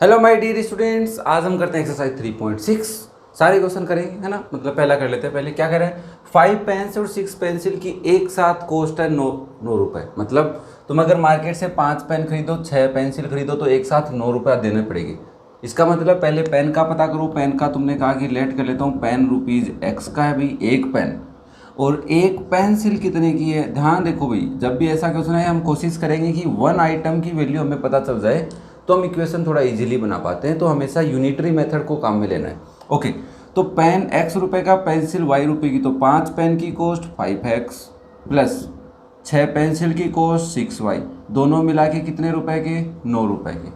Hello my dear students, आज हम करते हैं एक्सरसाइज 3.6। सारे क्वेश्चन करेंगे, है ना। मतलब पहला कर लेते हैं। पहले क्या करें, 5 पेन्स और 6 पेंसिल की एक साथ कॉस्ट है 9 रुपये। मतलब तुम अगर मार्केट से 5 पेन खरीदो, 6 पेंसिल खरीदो तो एक साथ 9 रुपया देने पड़ेगी। इसका मतलब पहले पेन का पता करो। पेन का तुमने कहा कि लेट कर लेता हूँ, पेन ₹X का है भाई, एक पेन। और एक पेंसिल कितने की है, ध्यान देखो भाई। जब भी ऐसा क्वेश्चन है हम कोशिश करेंगे कि वन आइटम की वैल्यू हमें पता चल जाए तो हम इक्वेशन थोड़ा इजीली बना पाते हैं। तो हमेशा यूनिटरी मेथड को काम में लेना है। ओके, तो पेन X रुपए का, पेंसिल Y रुपए की, तो 5 पेन की कॉस्ट 5X प्लस 6 पेंसिल की कॉस्ट 6Y, दोनों मिला के कितने रुपए के, 9 रुपए के।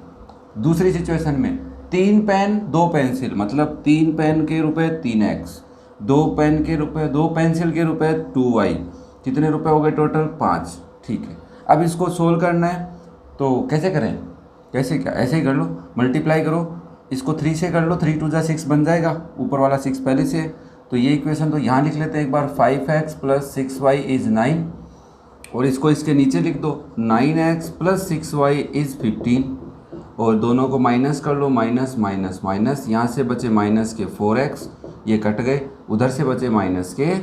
दूसरी सिचुएशन में 3 पेन 2 पेंसिल, मतलब 3 पेन के रुपए 3X, 2 पेन के रुपए 2 पेंसिल के रुपए 2Y, कितने रुपए हो गए टोटल 5। ठीक है, अब इसको सोल्व करना है तो कैसे करें, कैसे क्या, ऐसे ही कर लो, मल्टीप्लाई करो। इसको 3 से कर लो, 3 2 6 बन जाएगा, ऊपर वाला 6 पहले से है। तो ये इक्वेशन तो यहाँ लिख लेते हैं एक बार, 5X प्लस 6Y इज़ 9। और इसको इसके नीचे लिख दो, 9X प्लस 6Y इज़ 15। और दोनों को माइनस कर लो, माइनस माइनस माइनस, यहाँ से बचे माइनस के 4X, ये कट गए, उधर से बचे माइनस के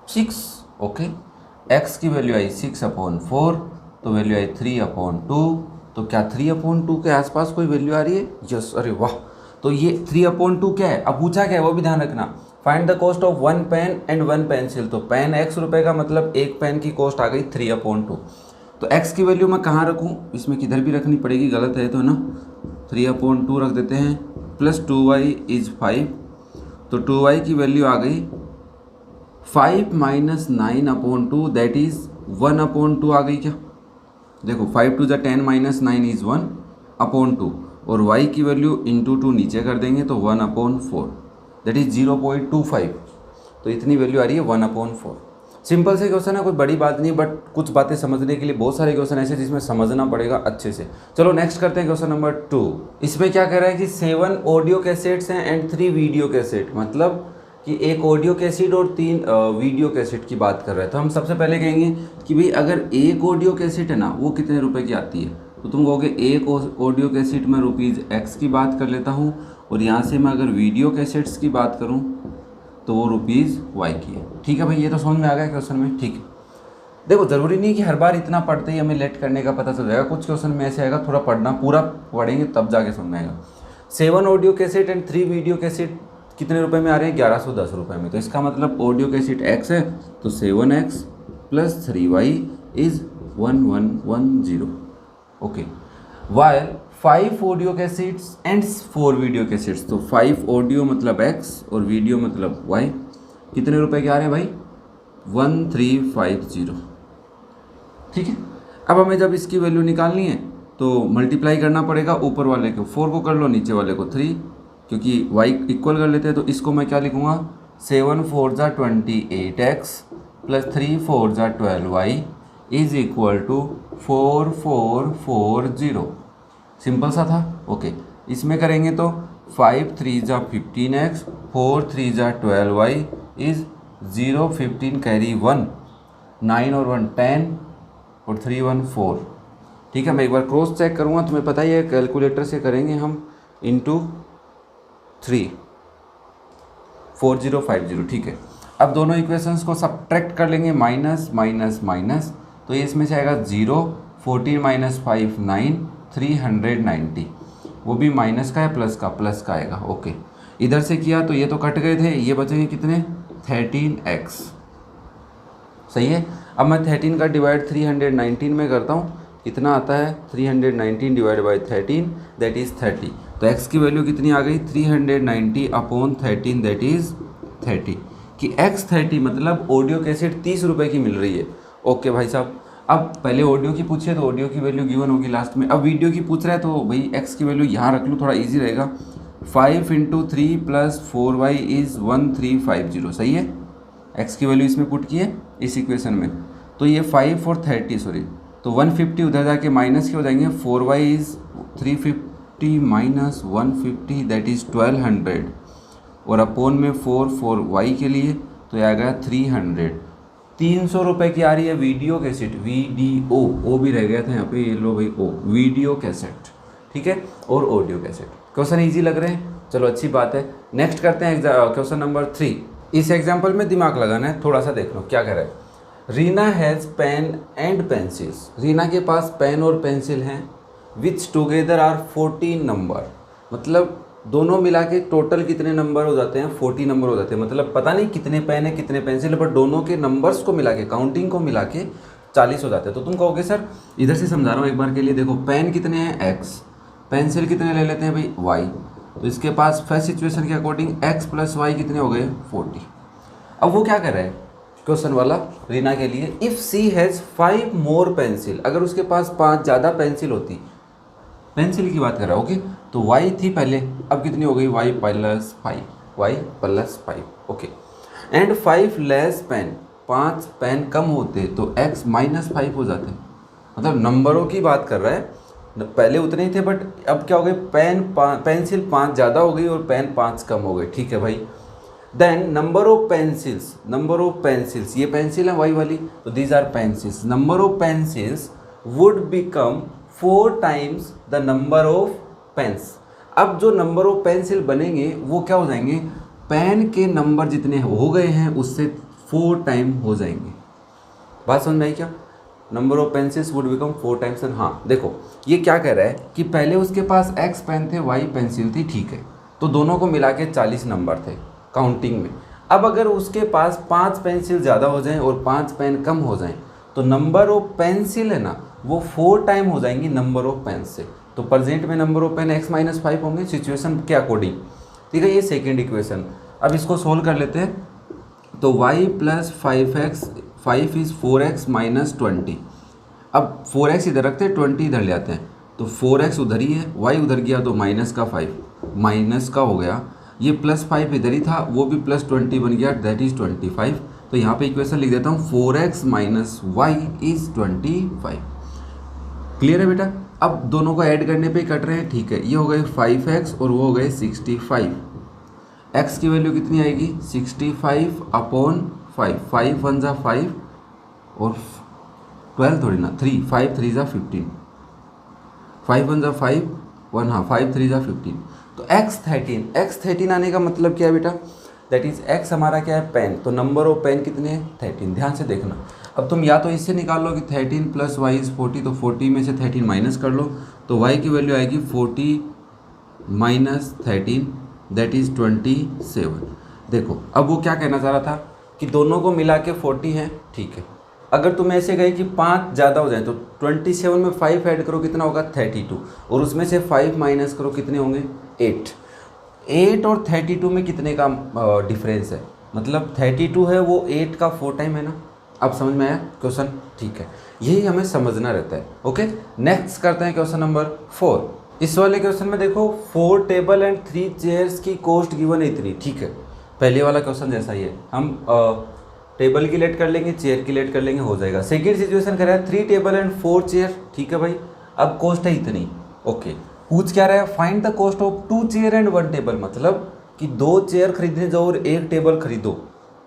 6। ओके, x की वैल्यू आई 6/4, तो वैल्यू आई 3/2। तो क्या 3/2 के आसपास कोई वैल्यू आ रही है? यस, अरे वाह। तो ये 3/2 क्या है, अब पूछा क्या है वो भी ध्यान रखना। Find the cost of 1 pen and 1 pencil. तो पेन X रुपए का, मतलब एक पेन की कॉस्ट आ गई 3/2। तो x की वैल्यू मैं कहाँ रखूँ, इसमें किधर भी रखनी पड़ेगी, गलत है तो ना। 3/2 रख देते हैं, प्लस 2y इज़ 5। तो 2y की वैल्यू आ गई 5 माइनस 9/2, दैट इज़ 1/2 आ गई क्या। देखो 5 2 10 माइनस 9 इज़ 1/2। और y की वैल्यू इंटू 2 नीचे कर देंगे तो 1/4, दैट इज़ 0.25। तो इतनी वैल्यू आ रही है 1/4। सिंपल से क्वेश्चन है, कोई बड़ी बात नहीं, बट कुछ बातें समझने के लिए बहुत सारे क्वेश्चन ऐसे जिसमें समझना पड़ेगा अच्छे से। चलो नेक्स्ट करते हैं क्वेश्चन नंबर 2। इसमें क्या कह रहा है कि 7 ऑडियो कैसेट्स हैं एंड 3 वीडियो कैसेट, मतलब कि एक ऑडियो कैसेट और 3 वीडियो कैसेट की बात कर रहा है। तो हम सबसे पहले कहेंगे कि भाई अगर एक ऑडियो कैसेट है ना, वो कितने रुपए की आती है। तो तुम कहोगे एक ऑडियो कैसेट में ₹X की बात कर लेता हूँ, और यहाँ से मैं अगर वीडियो कैसेट्स की बात करूँ तो वो ₹Y की है। ठीक है भाई, ये तो समझ में आ गया क्वेश्चन में। ठीक है, देखो ज़रूरी नहीं कि हर बार इतना पढ़ते ही हमें लेट करने का पता चल जाएगा। कुछ क्वेश्चन में ऐसे आएगा, थोड़ा पढ़ना, पूरा पढ़ेंगे तब जाके समझ में आएगा। 7 audio cassette and 3 video cassette कितने रुपए में आ रहे हैं, 1110 रुपये में। तो इसका मतलब ऑडियो कैसेट X है, तो 7X plus 3Y is 1110। Okay, while 5 audio cassettes and 4 video cassettes. तो 5 ऑडियो मतलब X और वीडियो मतलब Y, कितने रुपए के आ रहे हैं भाई, 1350। ठीक है, अब हमें जब इसकी वैल्यू निकालनी है तो मल्टीप्लाई करना पड़ेगा। ऊपर वाले को 4 को कर लो, नीचे वाले को 3, क्योंकि y इक्वल कर लेते हैं। तो इसको मैं क्या लिखूँगा, 7 4 जा 28X प्लस 3 4 जा 12Y is equal to 4440। Simple सा था। ओके, इसमें करेंगे तो 5 3 जा 15X, 4 3 जा 12Y इज 0 15 कैरी 1, 9 और 1 10 और 3 1 4। ठीक है, मैं एक बार क्रॉस चेक करूँगा, तुम्हें पता ही है कैलकुलेटर से करेंगे हम, इंटू 3 4050। ठीक है, अब दोनों इक्वेशंस को सब्ट्रैक्ट कर लेंगे, माइनस माइनस माइनस, तो ये इसमें से आएगा 0, 14 माइनस 5 9, 390। वो भी माइनस का है, प्लस का आएगा। ओके, इधर से किया तो ये तो कट गए थे, ये बचेंगे कितने, 13X। सही है, अब मैं 13 का डिवाइड 319 में करता हूँ, कितना आता है, 319 डिवाइड बाई 13 दैट इज़ 30। तो x की वैल्यू कितनी आ गई, 390/13 दैट इज़ 30। कि x 30 मतलब ऑडियो कैसेट 30 रुपये की मिल रही है। ओके भाई साहब, अब पहले ऑडियो की पूछे तो ऑडियो की वैल्यू गिवन होगी लास्ट में। अब वीडियो की पूछ रहा है तो भाई x की वैल्यू यहाँ रख लूँ, थोड़ा ईजी रहेगा। 5 × 3 प्लस 4y इज़ 1350। सही है, x की वैल्यू इसमें पुट की है इस इक्वेशन में। तो ये 5 और 30 सॉरी, तो 150 उधर जाके माइनस के हो जाएंगे, 4y is 350 minus 150 that is 1200, और अपोन में 4 y के लिए तो आ गया 300। 300 रुपये की आ रही है वीडियो कैसेट, वीडियो, ओ भी रह गया था यहाँ पे, ये लो भाई, ओ वीडियो कैसेट ठीक है, और ऑडियो कैसेट। क्वेश्चन ईजी लग रहे हैं, चलो अच्छी बात है। नेक्स्ट करते हैं क्वेश्चन नंबर 3। इस एग्जाम्पल में दिमाग लगाना है थोड़ा सा, देख लो क्या कह रहा है। Reena has pen and pencils, Reena के पास पेन और पेंसिल हैं, विच टुगेदर आर 14 नंबर, मतलब दोनों मिला के टोटल कितने नंबर हो जाते हैं, 40 नंबर हो जाते हैं। मतलब पता नहीं कितने पेन है कितने पेंसिल है, बट दोनों के नंबर्स को मिला के, काउंटिंग को मिला के 40 हो जाते हैं। तो तुम कहोगे सर, इधर से समझा रहा हूँ एक बार के लिए, देखो पेन कितने हैं x, पेंसिल कितने ले लेते हैं भाई y, तो इसके पास फर्स्ट सिचुएशन के अकॉर्डिंग x प्लस वाई कितने हो गए 40। अब वो क्या कर रहा है क्वेश्चन वाला रीना के लिए, if she has 5 more pencil, अगर उसके पास 5 ज़्यादा पेंसिल होती, पेंसिल की बात कर रहा है, ओके, तो y थी पहले, अब कितनी हो गई y plus 5, okay, and 5 less pen, 5 pen कम होते तो x माइनस 5 हो जाते, मतलब नंबरों की बात कर रहा है, पहले उतने ही थे बट अब क्या हो गए, पेंसिल 5 ज़्यादा हो गई और पेन 5 कम हो गए, ठीक है भाई। देन नंबर ऑफ पेंसिल्स, ये पेंसिल है वाई वाली, तो these are pencils, number of pencils would become 4 times the number of pens. अब जो नंबर ऑफ पेंसिल बनेंगे वो क्या हो जाएंगे, पेन के नंबर जितने हो गए हैं उससे 4 टाइम हो जाएंगे। बात समझ में आई क्या, number of pencils would become 4 times. हाँ देखो ये क्या कह रहा है कि पहले उसके पास x पेन थे y पेंसिल थी, ठीक है, तो दोनों को मिला के 40 नंबर थे काउंटिंग में। अब अगर उसके पास 5 पेंसिल ज़्यादा हो जाएं और 5 पेन कम हो जाएं तो नंबर ऑफ पेंसिल है ना वो 4 टाइम हो जाएंगी नंबर ऑफ पेन से। तो प्रेजेंट में number of pen x minus 5 होंगे सिचुएशन के अकॉर्डिंग, ठीक है। ये सेकेंड इक्वेशन, अब इसको सोल्व कर लेते हैं। तो y plus 5x, 5 is 4x minus 20। अब 4x इधर रखते हैं, 20 इधर ले आते हैं, तो 4x उधर ही है, y उधर गया तो माइनस का 5, माइनस का हो गया, ये प्लस 5 इधर ही था वो भी प्लस 20 बन गया, दैट इज़ 25। तो यहाँ पे इक्वेशन लिख देता हूँ 4x minus Y is 25। Clear है बेटा। अब दोनों को ऐड करने पे कट रहे हैं, ठीक है, ये हो गए 5x और वो हो गए 65। x की वैल्यू कितनी आएगी 65 अपॉन 5, 5 1 जा 5 और 12 थोड़ी ना 3, 5 3 जा 15, 5 1 जा 5 1, हाँ 5 3 जा 15। तो x13 आने का मतलब क्या है बेटा, दैट इज x हमारा क्या है पेन, तो नंबर ऑफ पेन कितने हैं 13। ध्यान से देखना, अब तुम या तो इससे निकाल लो कि 13 प्लस वाई इज़ 40, तो 40 में से 13 माइनस कर लो तो y की वैल्यू आएगी 40 माइनस 13, दैट इज़ 27। देखो अब वो क्या कहना चाह रहा था कि दोनों को मिला के 40 है, ठीक है। अगर तुम ऐसे गए कि 5 ज़्यादा हो जाए तो 27 में 5 ऐड करो कितना होगा 32, और उसमें से 5 माइनस करो कितने होंगे 8 और 32 में कितने का डिफरेंस है, मतलब 32 है वो 8 का 4 टाइम है ना। अब समझ में आया क्वेश्चन, ठीक है, यही हमें समझना रहता है। ओके, नेक्स्ट करते हैं क्वेश्चन नंबर 4। इस वाले क्वेश्चन में देखो 4 टेबल एंड 3 चेयर्स की कॉस्ट गिवन है इतनी, ठीक है, पहले वाला क्वेश्चन जैसा ही है, हम टेबल की लेट कर लेंगे, चेयर की लेट कर लेंगे, हो जाएगा। सेकेंड सिचुएशन कह रहा है 3 टेबल एंड 4 चेयर, ठीक है भाई, अब कॉस्ट है इतनी। ओके, पूछ क्या रहा है, find the cost of 2 chair and 1 table, मतलब कि 2 चेयर खरीदने जाओ और 1 टेबल खरीदो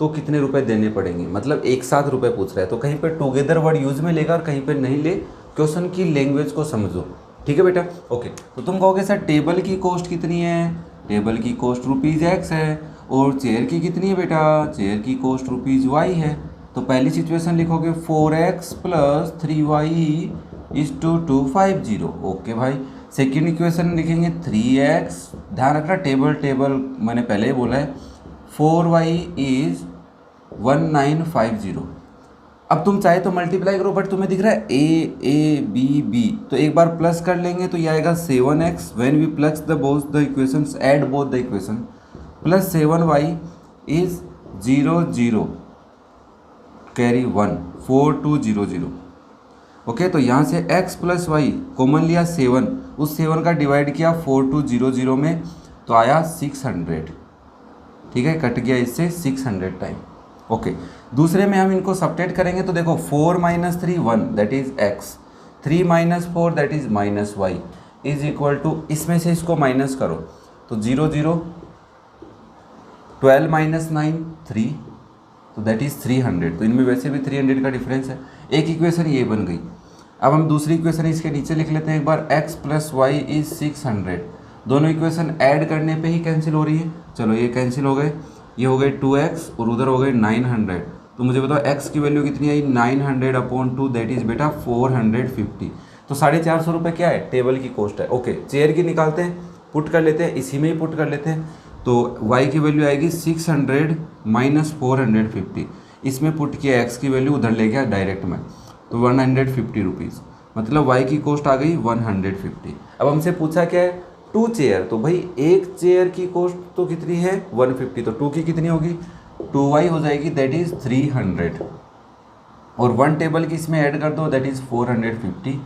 तो कितने रुपए देने पड़ेंगे, मतलब एक साथ रुपए पूछ रहा है। तो कहीं पर टुगेदर वर्ड यूज में लेगा और कहीं पर नहीं ले, क्वेश्चन की लैंग्वेज को समझो, ठीक है बेटा। ओके, तो तुम कहोगे सर टेबल की कॉस्ट कितनी है, टेबल की कॉस्ट ₹x है, और चेयर की कितनी है बेटा, चेयर की कॉस्ट ₹y है। तो पहली सिचुएशन लिखोगे 4x plus 3y is to 250। Okay भाई, सेकेंड इक्वेशन लिखेंगे 3x, ध्यान रखना टेबल मैंने पहले ही बोला है, 4y इज 1950। अब तुम चाहे तो मल्टीप्लाई करो, बट तुम्हें दिख रहा है a, तो एक बार प्लस कर लेंगे तो ये आएगा 7x, when we plus the both the equations, add both the equation, plus 7y is 0 carry 1, 4200। ओके, तो यहाँ से x प्लस वाई कॉमन लिया 7, उस 7 का डिवाइड किया 4200 में तो आया 600, ठीक है, कट गया इससे 600 टाइम। ओके, दूसरे में हम इनको सब्ट्रैक्ट करेंगे तो देखो 4 minus 3 1, that is x, 3 minus 4 that is minus y is equal to, इसमें से इसको माइनस करो तो 0 12 माइनस 9 3, तो दैट इज 300। तो इनमें वैसे भी 300 का डिफरेंस है। एक इक्वेशन ये बन गई। अब हम दूसरी इक्वेशन इसके नीचे लिख लेते हैं एक बार, x प्लस वाई इज 600। दोनों इक्वेशन ऐड करने पे ही कैंसिल हो रही है। चलो ये कैंसिल हो गए, ये हो गए 2x और उधर हो गए 900। तो मुझे बताओ x की वैल्यू कितनी आई, 900/2, दैट इज बेटा 450। तो 450 रुपये क्या है, टेबल की कॉस्ट है। ओके, चेयर की निकालते हैं, पुट कर लेते हैं, इसी में ही पुट कर लेते हैं। तो y की वैल्यू आएगी 600 माइनस 450। इसमें पुट किया x की वैल्यू, उधर ले गया डायरेक्ट में, तो 150 रुपीज़, मतलब y की कॉस्ट आ गई 150। अब हमसे पूछा क्या है, 2 चेयर, तो भाई एक चेयर की कॉस्ट तो कितनी है 150, तो 2 की कितनी होगी 2y हो जाएगी, दैट इज़ 300। और 1 टेबल की इसमें ऐड कर दो, दैट इज़ 450,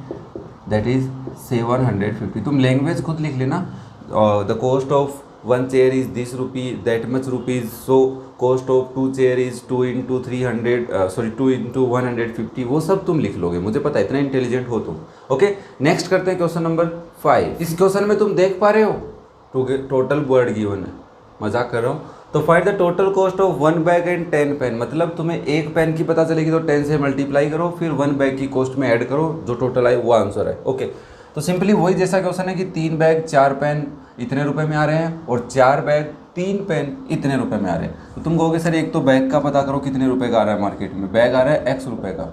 दैट इज़ 750। तुम लैंग्वेज खुद लिख लेना, the cost of 1 chair is this rupee, that much rupees, so cost of 2 chair is 2 × 300, sorry 2 × 150, वो सब तुम लिख लोगे, मुझे पता है इतना इंटेलिजेंट हो तुम। ओके, नेक्स्ट करते हैं क्वेश्चन नंबर 5। इस क्वेश्चन में तुम देख पा रहे हो टोटल वर्ड गिवन है, मजाक कर रहा हूँ। तो find the total cost of 1 bag and 10 pen, मतलब तुम्हें एक पेन की पता चलेगी तो 10 से मल्टीप्लाई करो, फिर 1 बैग की कॉस्ट में ऐड करो, जो टोटल आए वो आंसर है। ओके, तो सिंपली वही जैसा क्वेश्चन है कि 3 बैग 4 पेन इतने रुपए में आ रहे हैं और 4 बैग 3 पेन इतने रुपए में आ रहे हैं। तो तुम कहोगे सर एक तो बैग का पता करो कितने रुपए का आ रहा है मार्केट में, बैग आ रहा है x रुपए का,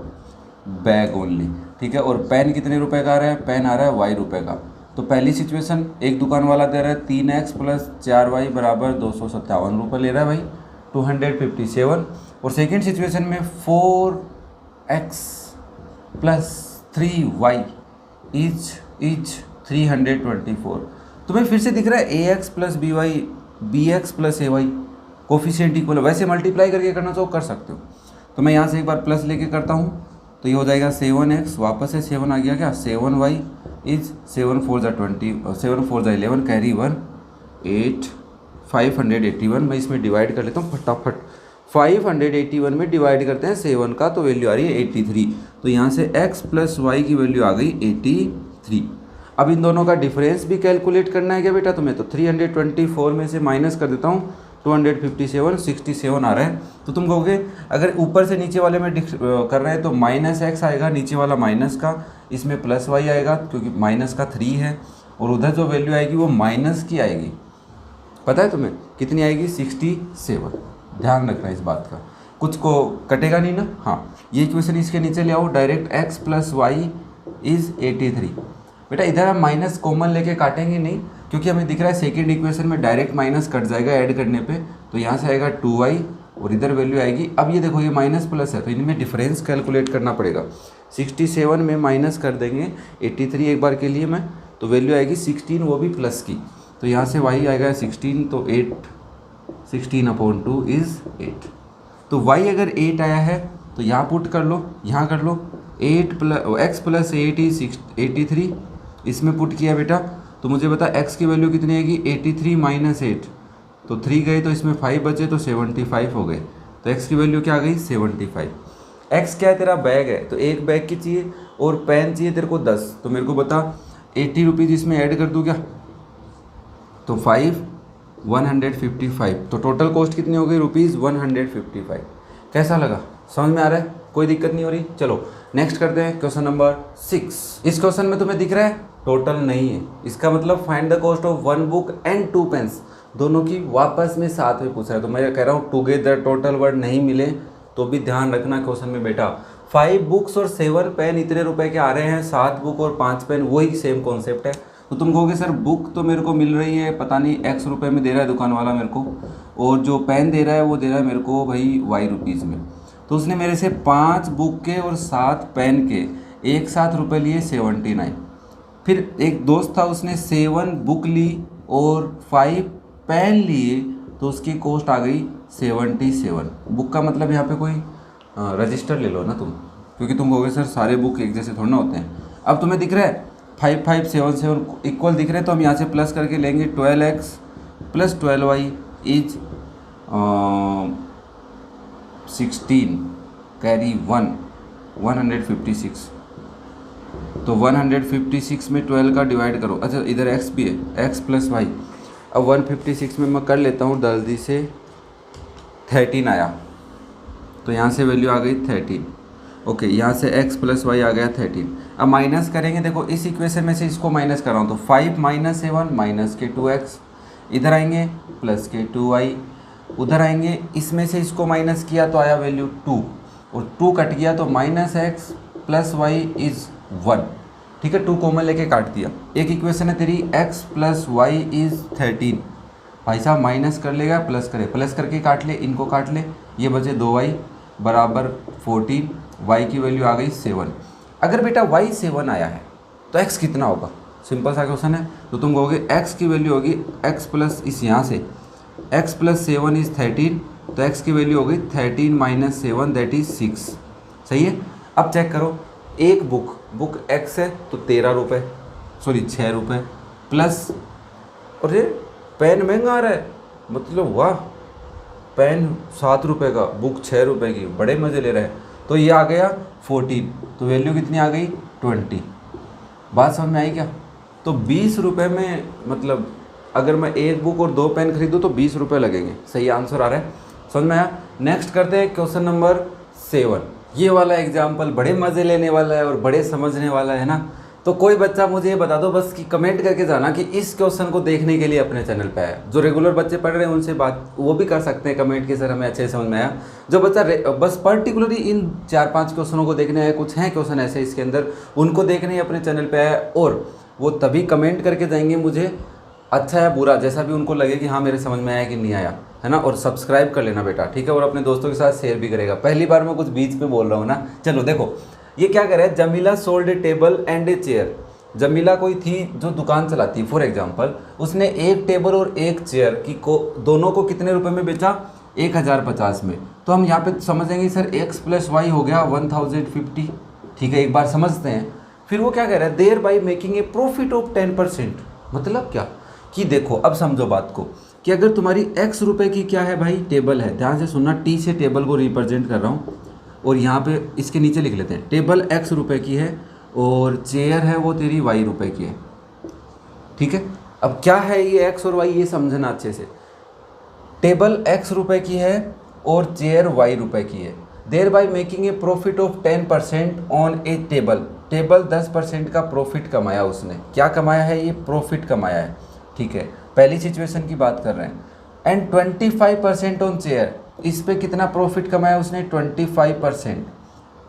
बैग ओनली, ठीक है। और पेन कितने रुपए का आ रहा है, पेन आ रहा है y रुपए का। तो पहली सिचुएशन, एक दुकान वाला दे रहा है 3x प्लस 4y बराबर 257 रुपये ले रहा है भाई, 257। और सेकेंड सिचुएशन में 4x प्लस 3y इज 324। तुम्हें फिर से दिख रहा है ax plus by, bx plus ay, coefficient equal, वैसे मल्टीप्लाई करके करना चाहो कर सकते हो। तो मैं यहाँ से एक बार प्लस लेके करता हूँ, तो ये हो जाएगा 7x, वापस से 7 आ गया क्या, 7y इज 7 4 20, 7 4 11, कैरी 1 8, 581। मैं इसमें डिवाइड कर लेता हूँ फटाफट, 581 में डिवाइड करते हैं 7 का, तो वैल्यू आ रही है 83। तो यहाँ से x प्लस वाई की वैल्यू आ गई 83। अब इन दोनों का डिफरेंस भी कैलकुलेट करना है क्या बेटा तुम्हें, तो 324 में से माइनस कर देता हूँ 257, 67 आ रहा है। तो तुम कहोगे अगर ऊपर से नीचे वाले में कर रहे हैं तो माइनस एक्स आएगा, नीचे वाला माइनस का, इसमें प्लस वाई आएगा क्योंकि माइनस का 3 है, और उधर जो वैल्यू आएगी वो माइनस की आएगी। पता है तुम्हें कितनी आएगी, 67। ध्यान रखना इस बात का, कुछ को कटेगा नहीं ना। हाँ, ये इक्वेशन इसके नीचे ले आओ, direct x plus y is 83। बेटा इधर हम माइनस कॉमन लेके काटेंगे नहीं, क्योंकि हमें दिख रहा है सेकेंड इक्वेशन में डायरेक्ट माइनस कट जाएगा ऐड करने पे, तो यहाँ से आएगा 2y और इधर वैल्यू आएगी। अब ये देखो ये माइनस प्लस है तो इनमें डिफरेंस कैलकुलेट करना पड़ेगा। 67 में माइनस कर देंगे 83 एक बार के लिए मैं, तो वैल्यू आएगी 16, वो भी प्लस की। तो यहाँ से y आएगा 16, तो 8, 16/2 इज़ 8। तो y अगर 8 आया है तो यहाँ पुट कर लो, यहाँ कर लो, 8 प्लस एक्स प्लस 8 इज 83, इसमें पुट किया बेटा। तो मुझे बता x की वैल्यू कितनी आएगी, 83 माइनस 8, तो 3 गए तो इसमें 5 बचे तो 75 हो गए। तो x की वैल्यू क्या आ गई 75। x क्या है तेरा, बैग है, तो एक बैग की चाहिए और पेन चाहिए तेरे को 10, तो मेरे को बता 80 रुपीज़ इसमें ऐड कर दूँ क्या, तो 5 155, तो टोटल कॉस्ट कितनी हो गई रुपीज़ 155। कैसा लगा, समझ में आ रहा है, कोई दिक्कत नहीं हो रही। चलो नेक्स्ट करते हैं क्वेश्चन नंबर 6। इस क्वेश्चन में तुम्हें दिख रहा है टोटल नहीं है, इसका मतलब find the cost of 1 book and 2 pens, दोनों की वापस में साथ में पूछ रहा है। तो मैं कह रहा हूँ टुगेदर टोटल वर्ड नहीं मिले तो भी ध्यान रखना क्वेश्चन में बेटा, 5 बुक्स और 7 पेन इतने रुपए के आ रहे हैं, 7 बुक और 5 पेन वही सेम कॉन्सेप्ट है। तो तुम कहोगे सर बुक तो मेरे को मिल रही है पता नहीं x रुपए में दे रहा है दुकान वाला मेरे को, और जो पेन दे रहा है वो दे रहा है मेरे को भाई y रुपीज़ में। तो उसने मेरे से 5 बुक के और 7 पेन के एक साथ रुपए लिए 79। फिर एक दोस्त था उसने 7 बुक ली और 5 पेन लिए, तो उसकी कॉस्ट आ गई 77। बुक का मतलब यहाँ पे कोई रजिस्टर ले लो ना तुम, क्योंकि तुम कहोगे सर सारे बुक एक जैसे थोड़ा ना होते हैं। अब तुम्हें दिख रहा है 5 5 7 7 इक्वल दिख रहे हैं, तो हम यहाँ से प्लस करके लेंगे 12x plus 12y is 16, carry 1 156। तो 156 में 12 का डिवाइड करो, अच्छा इधर x भी है, x प्लस वाई। अब 156 में मैं कर लेता हूँ जल्दी से, 13 आया, तो यहाँ से वैल्यू आ गई 13। ओके, यहाँ से x प्लस वाई आ गया 13। अब माइनस करेंगे, देखो इस इक्वेशन में से इसको माइनस कर रहा हूँ तो 5 माइनस 7 माइनस के 2x, इधर आएंगे प्लस के 2y, उधर आएंगे इसमें से इसको माइनस किया तो आया वैल्यू 2 और 2 कट गया तो minus x plus y is 1। ठीक है, 2 कॉमन लेके काट दिया। एक इक्वेशन है तेरी x प्लस वाई इज़ 13, भाई साहब माइनस कर लेगा प्लस करे, प्लस करके काट ले, इनको काट ले, ये बचे 2y बराबर 14, y की वैल्यू आ गई 7। अगर बेटा y 7 आया है तो x कितना होगा? सिंपल सा क्वेश्चन है। तो तुम कहोगे x की वैल्यू होगी x प्लस इस यहाँ से x प्लस 7 इज़ 13, तो x की वैल्यू होगी 13 माइनस 7 दैट इज़ 6। सही है। अब चेक करो, एक बुक x है तो 13 रुपये, सॉरी 6 रुपये प्लस, अरे पेन महंगा आ रहा है, मतलब वाह, पेन 7 रुपये का, बुक 6 रुपये की, बड़े मज़े ले रहे हैं। तो ये आ गया 14, तो वैल्यू कितनी आ गई 20। बात समझ में आई क्या? तो 20 रुपये में, मतलब अगर मैं एक बुक और 2 पेन खरीदूँ तो 20 रुपये लगेंगे। सही आंसर आ रहा है, समझ में आया। नेक्स्ट करते हैं क्वेश्चन नंबर 7। ये वाला एग्जाम्पल बड़े मज़े लेने वाला है और बड़े समझने वाला है ना। तो कोई बच्चा मुझे ये बता दो बस कि कमेंट करके जाना कि इस क्वेश्चन को देखने के लिए अपने चैनल पे आया। जो रेगुलर बच्चे पढ़ रहे हैं उनसे बात वो भी कर सकते हैं कमेंट के, सर हमें अच्छे से समझ में आया। जो बच्चा बस पर्टिकुलरली इन 4-5 क्वेश्चनों को देखने आया, कुछ हैं क्वेश्चन ऐसे इसके अंदर, उनको देखने अपने चैनल पर आया, और वो तभी कमेंट करके जाएंगे मुझे अच्छा या बुरा, जैसा भी उनको लगे कि हाँ मेरे समझ में आया कि नहीं आया, है ना। और सब्सक्राइब कर लेना बेटा, ठीक है, और अपने दोस्तों के साथ शेयर भी करेगा। पहली बार मैं कुछ बीच पे बोल रहा हूँ ना। चलो देखो ये क्या कर रहा है, Jamila sold A table and a chair. Jamila कोई थी जो दुकान चलाती, फॉर एग्जांपल उसने एक टेबल और एक चेयर की दोनों को कितने रुपए में बेचा? 1050 में। तो हम यहाँ पे समझेंगे सर x प्लस वाई हो गया 1050। ठीक है, एक बार समझते हैं। फिर वो क्या कह रहा है, thereby making a profit of 10%। मतलब क्या कि देखो अब समझो बात को, कि अगर तुम्हारी x रुपए की क्या है भाई, टेबल है, ध्यान से सुनना, t से टेबल को रिप्रेजेंट कर रहा हूँ, और यहाँ पे इसके नीचे लिख लेते हैं टेबल x रुपए की है और चेयर है वो तेरी y रुपए की है। ठीक है, अब क्या है ये x और y, ये समझना अच्छे से। टेबल x रुपए की है और चेयर y रुपए की है। Thereby making a profit of 10% on a table. Table 10% का प्रॉफिट कमाया उसने। क्या कमाया है? ये प्रॉफिट कमाया है। ठीक है, पहली सिचुएशन की बात कर रहे हैं। एंड 25% ऑन चेयर, इस पे कितना प्रॉफिट कमाया उसने? 25%।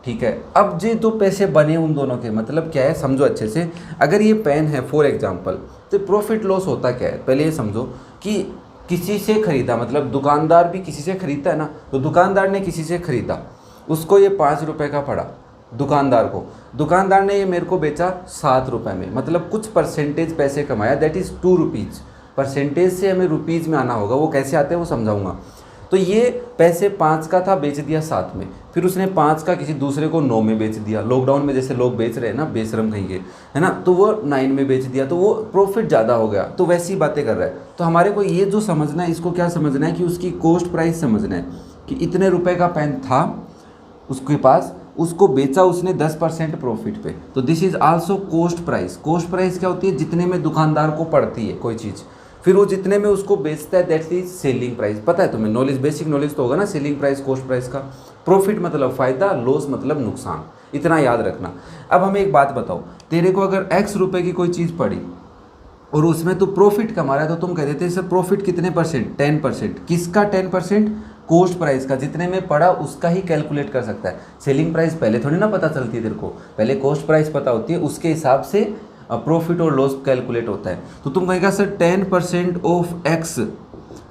ठीक है, अब जो दो पैसे बने उन दोनों के, मतलब क्या है समझो अच्छे से। अगर ये पेन है फॉर एग्जांपल, तो प्रॉफिट लॉस होता क्या है पहले ये समझो, कि किसी से खरीदा, मतलब दुकानदार भी किसी से खरीदता है ना, तो दुकानदार ने किसी से खरीदा, उसको ये 5 रुपये का पड़ा दुकानदार को, दुकानदार ने ये मेरे को बेचा 7 रुपये में, मतलब कुछ परसेंटेज पैसे कमाया, दैट इज़ 2 रुपीज़। परसेंटेज से हमें रुपीज़ में आना होगा, वो कैसे आते हैं वो समझाऊंगा। तो ये पैसे 5 का था, बेच दिया 7 में, फिर उसने 5 का किसी दूसरे को 9 में बेच दिया। लॉकडाउन में जैसे लोग बेच रहे हैं ना, बेशरम कहेंगे, है ना, तो वो 9 में बेच दिया, तो वो प्रॉफिट ज़्यादा हो गया। तो वैसी बातें कर रहा है। तो हमारे को ये जो समझना है, इसको क्या समझना है कि उसकी कॉस्ट प्राइस समझना है, कि इतने रुपए का पेन था उसके पास, उसको बेचा उसने 10% प्रॉफिट पे, तो this is also cost price. Cost price क्या होती है? जितने में दुकानदार को पड़ती है कोई चीज़, फिर वो जितने में उसको बेचता है, दैट इज सेलिंग प्राइस। पता है तुम्हें, नॉलेज, बेसिक नॉलेज तो होगा ना, सेलिंग प्राइस, कॉस्ट प्राइस का। प्रॉफिट मतलब फ़ायदा, लॉस मतलब नुकसान, इतना याद रखना। अब हमें एक बात बताओ, तेरे को अगर x रुपए की कोई चीज़ पड़ी और उसमें तो प्रॉफिट कमा रहा है, तो तुम कह देते हैं सर प्रॉफिट कितने परसेंट? 10%। किसका 10%? कॉस्ट प्राइस का। जितने में पड़ा उसका ही कैलकुलेट कर सकता है। सेलिंग प्राइस पहले थोड़ी ना पता चलती है तेरे को, पहले कॉस्ट प्राइस पता होती है, उसके हिसाब से प्रॉफिट और लॉस कैलकुलेट होता है। तो तुम कहेगा सर 10% ऑफ x,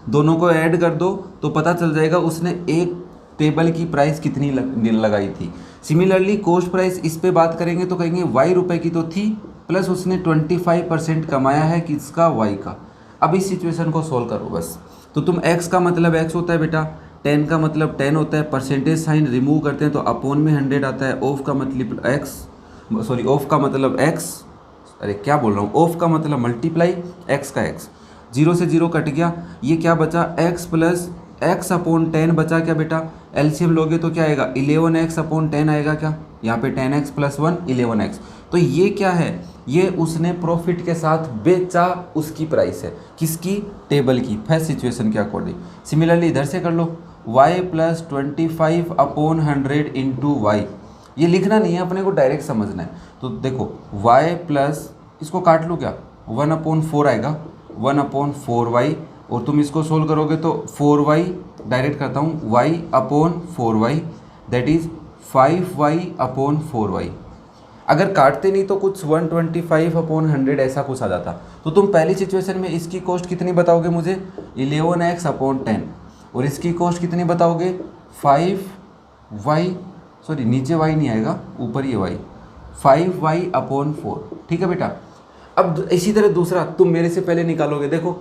दोनों को ऐड कर दो तो पता चल जाएगा उसने एक टेबल की प्राइस कितनी लगाई थी। सिमिलरली कॉस्ट प्राइस इस पे बात करेंगे तो कहेंगे y रुपए की तो थी, प्लस उसने 25% कमाया है किसका? y का। अब इस सिचुएशन को सॉल्व करो बस। तो तुम x का मतलब x होता है बेटा, 10 का मतलब 10 होता है, परसेंटेज साइन रिमूव करते हैं तो अपॉन में 100 आता है, ऑफ का मतलब ऑफ का मतलब x, अरे क्या बोल रहा हूँ, ऑफ का मतलब मल्टीप्लाई, x का x, 0 से 0 कट गया, ये क्या बचा? x प्लस x अपॉन 10 बचा क्या बेटा? एलसीएम लोगे तो क्या आएगा? 11x अपॉन 10 आएगा क्या? यहाँ पे 10x प्लस 1 11x। तो ये क्या है? ये उसने प्रॉफिट के साथ बेचा, उसकी प्राइस है, किसकी? टेबल की, फर्स्ट सिचुएशन के अकॉर्डिंग। सिमिलरली इधर से कर लो, y plus 25 upon 100 into y, ये लिखना नहीं है, अपने को डायरेक्ट समझना है। तो देखो y प्लस, इसको काट लो क्या, 1/4 आएगा, 1/4y, और तुम इसको सोल्व करोगे तो 4y, डायरेक्ट करता हूँ, y/4y दैट इज़ 5y/4y। अगर काटते नहीं तो कुछ 125/100 ऐसा कुछ आ जाता। तो तुम पहली सिचुएशन में इसकी कॉस्ट कितनी बताओगे मुझे, 11x/10, और इसकी कॉस्ट कितनी बताओगे, 5y, सॉरी नीचे y नहीं आएगा, ऊपर ही y, 5y/4। ठीक है बेटा। अब इसी तरह दूसरा तुम मेरे से पहले निकालोगे। देखो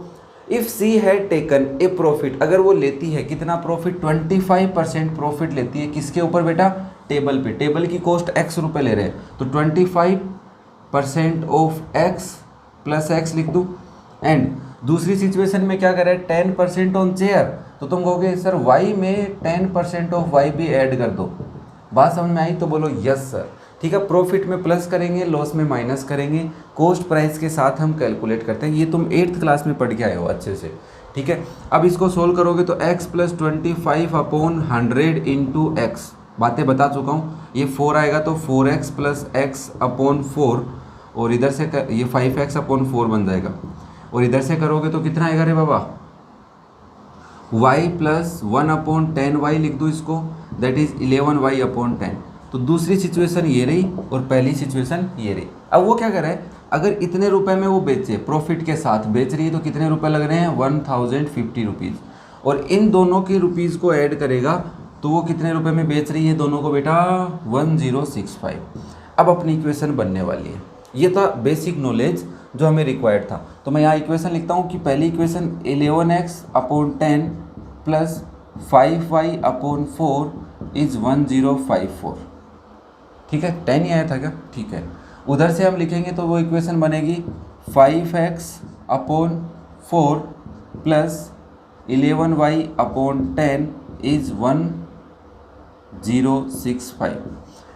if she had taken a profit, अगर वो लेती है कितना प्रॉफिट, 25% प्रॉफिट लेती है, किसके ऊपर बेटा, टेबल पे। टेबल की कॉस्ट x रुपये ले रहे हैं, तो 25% ऑफ x प्लस x लिख दूँ। एंड दूसरी सिचुएशन में क्या करें, 10% ऑन चेयर, तो तुम कहोगे सर y में 10% ऑफ y भी ऐड कर दो। बात समझ में आई तो बोलो यस सर। ठीक है, प्रॉफिट में प्लस करेंगे, लॉस में माइनस करेंगे, कॉस्ट प्राइस के साथ हम कैलकुलेट करते हैं। ये तुम 8th क्लास में पढ़ के आए हो अच्छे से। ठीक है, अब इसको सोल्व करोगे तो x + 25/100 इंटू एक्स, बातें बता चुका हूँ। ये 4 आएगा तो 4x + x/4, और इधर से ये 5x/4 बन जाएगा, और इधर से करोगे तो कितना आएगा रे बाबा, y + 1/10y लिख दो इसको, दैट इज़ 11y/10। तो दूसरी सिचुएशन ये रही और पहली सिचुएशन ये रही। अब वो क्या कर रहा है, अगर इतने रुपए में वो बेचे, प्रॉफिट के साथ बेच रही है, तो कितने रुपए लग रहे हैं, 1050 रुपीज़, और इन दोनों के रुपीज़ को ऐड करेगा तो वो कितने रुपए में बेच रही है दोनों को बेटा, 1065। अब अपनी इक्वेशन बनने वाली है। ये था बेसिक नॉलेज जो हमें रिक्वायर्ड था। तो मैं यहाँ इक्वेशन लिखता हूँ कि पहली equation 11x/10 plus 5y/4 is 1054। ठीक है, 10 ही आया था क्या, ठीक है। उधर से हम लिखेंगे तो वो इक्वेशन बनेगी 5x/4 प्लस 11y/10 इज़ 1065।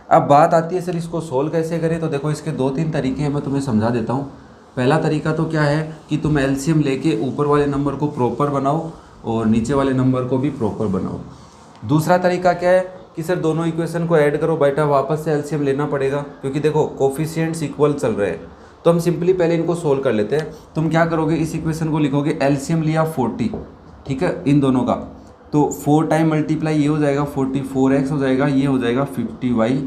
अब बात आती है सर इसको सोल्व कैसे करें। तो देखो इसके 2-3 तरीके हैं, मैं तुम्हें समझा देता हूँ। पहला तरीका तो क्या है कि तुम एलसीएम लेके ऊपर वाले नंबर को प्रॉपर बनाओ और नीचे वाले नंबर को भी प्रॉपर बनाओ। दूसरा तरीका क्या है कि सर दोनों इक्वेशन को ऐड करो, बेटा वापस से एलसीएम लेना पड़ेगा, क्योंकि देखो कोफिशिएंट्स इक्वल चल रहे हैं। तो हम सिंपली पहले इनको सोल्व कर लेते हैं। तुम क्या करोगे, इस इक्वेशन को लिखोगे, एलसीएम लिया 40, ठीक है, इन दोनों का, तो 4 टाइम मल्टीप्लाई ये हो जाएगा 44x हो जाएगा, ये हो जाएगा 50y,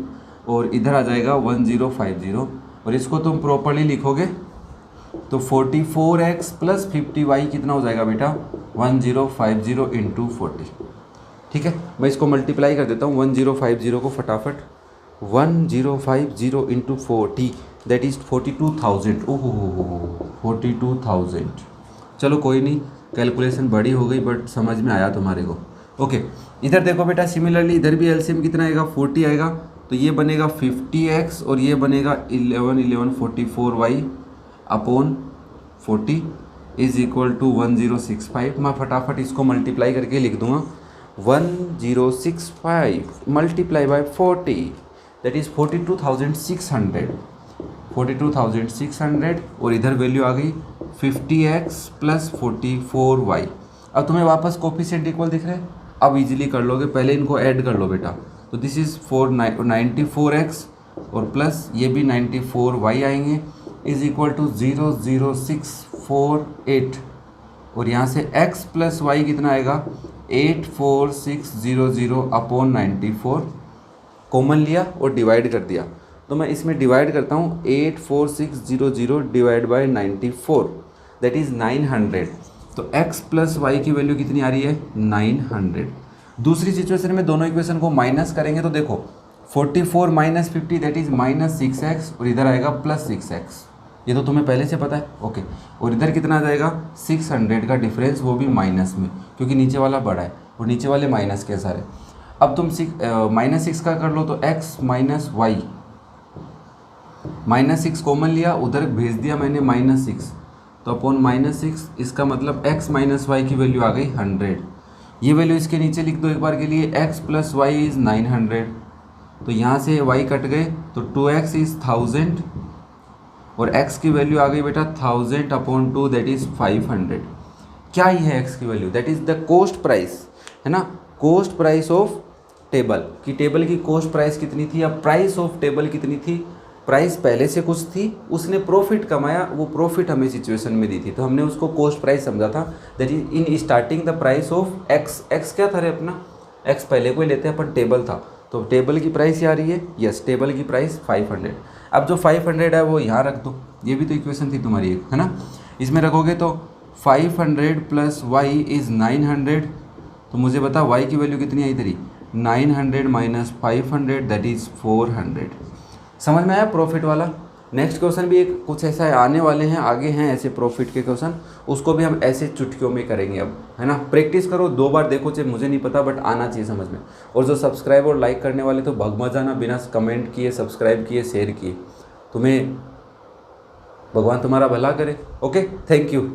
और इधर आ जाएगा 1050, और इसको तुम प्रॉपरली लिखोगे तो 44x प्लस 50y कितना हो जाएगा बेटा, 1050 इंटू 40। ठीक है, मैं इसको मल्टीप्लाई कर देता हूँ 1050 को फटाफट, 1050 इंटू 40 दैट इज़ 42,000। ओहो 42,000। चलो कोई नहीं, कैलकुलेशन बड़ी हो गई बट समझ में आया तुम्हारे को। ओके, इधर देखो बेटा, सिमिलरली इधर भी एलसीएम कितना आएगा, 40 आएगा, तो ये बनेगा 50x और ये बनेगा 1144y/40 इज़ इक्वल टू 1065। मैं फटाफट इसको मल्टीप्लाई करके लिख दूंगा, 1065 मल्टीप्लाई बाय 40 दैट इज़ 42,600, और इधर वैल्यू आ गई 50x प्लस 44y। अब तुम्हें वापस कोफिशिएंट इक्वल दिख रहे हैं, अब इजीली कर लोगे, पहले इनको ऐड कर लो बेटा। तो दिस इज़ 94x और प्लस ये भी 94y आएंगे, इज़ इक्वल टू 00648, और यहाँ से x प्लस y कितना आएगा, 84600/94, कॉमन लिया और डिवाइड कर दिया। तो मैं इसमें डिवाइड करता हूँ, 84600 डिवाइड बाय 94 दैट इज़ 900। तो x प्लस वाई की वैल्यू कितनी आ रही है, 900। दूसरी सिचुएशन में दोनों इक्वेशन को माइनस करेंगे तो देखो 44 माइनस 50 दैट इज़ -6x, और इधर आएगा +6x, ये तो तुम्हें पहले से पता है। ओके, और इधर कितना आ जाएगा, 600 का डिफरेंस, वो भी माइनस में, क्योंकि नीचे वाला बड़ा है और नीचे वाले माइनस के सारे। अब तुम -6 का कर लो तो x माइनस वाई, -6 कॉमन लिया, उधर भेज दिया मैंने -6, तो अपॉन -6, इसका मतलब x माइनस वाई की वैल्यू आ गई 100। ये वैल्यू इसके नीचे लिख दो एक बार के लिए, x प्लस वाई इज़ 900, तो यहाँ से y कट गए तो 2x इज़ 1000, और x की वैल्यू आ गई बेटा 1000/2 दैट इज़ 500। क्या ही है x की value, that is the cost price, है ना, कॉस्ट प्राइस ऑफ टेबल कि टेबल की कॉस्ट प्राइस कितनी थी या प्राइस ऑफ टेबल कितनी थी, प्राइस पहले से कुछ थी, उसने प्रॉफिट कमाया, वो प्रॉफिट हमें सिचुएशन में दी थी तो हमने उसको कॉस्ट प्राइस समझा था। That is in starting the price of x. X क्या था रे अपना, एक्स पहले को ही लेते हैं अपन, टेबल था तो टेबल की प्राइस ये आ रही है, यस टेबल की प्राइस 500। अब जो 500 है वो यहाँ रख दो, ये भी तो इक्वेशन थी तुम्हारी एक, है ना। इसमें रखोगे तो 500 प्लस वाई इज़ 900, तो मुझे बता वाई की वैल्यू कितनी आई तेरी, 900 माइनस 500 दैट इज़ 400। समझ में आया प्रॉफिट वाला। नेक्स्ट क्वेश्चन भी एक कुछ ऐसा है, आने वाले हैं आगे हैं ऐसे प्रॉफिट के क्वेश्चन, उसको भी हम ऐसे चुटकियों में करेंगे अब, है ना। प्रैक्टिस करो, 2 बार देखो, चाहे मुझे नहीं पता बट आना चाहिए समझ में। और जो सब्सक्राइब और लाइक करने वाले तो भगमा जाना, बिना कमेंट किए, सब्सक्राइब किए, शेयर किए। तुम्हें भगवान तुम्हारा भला करे। Okay, thank you.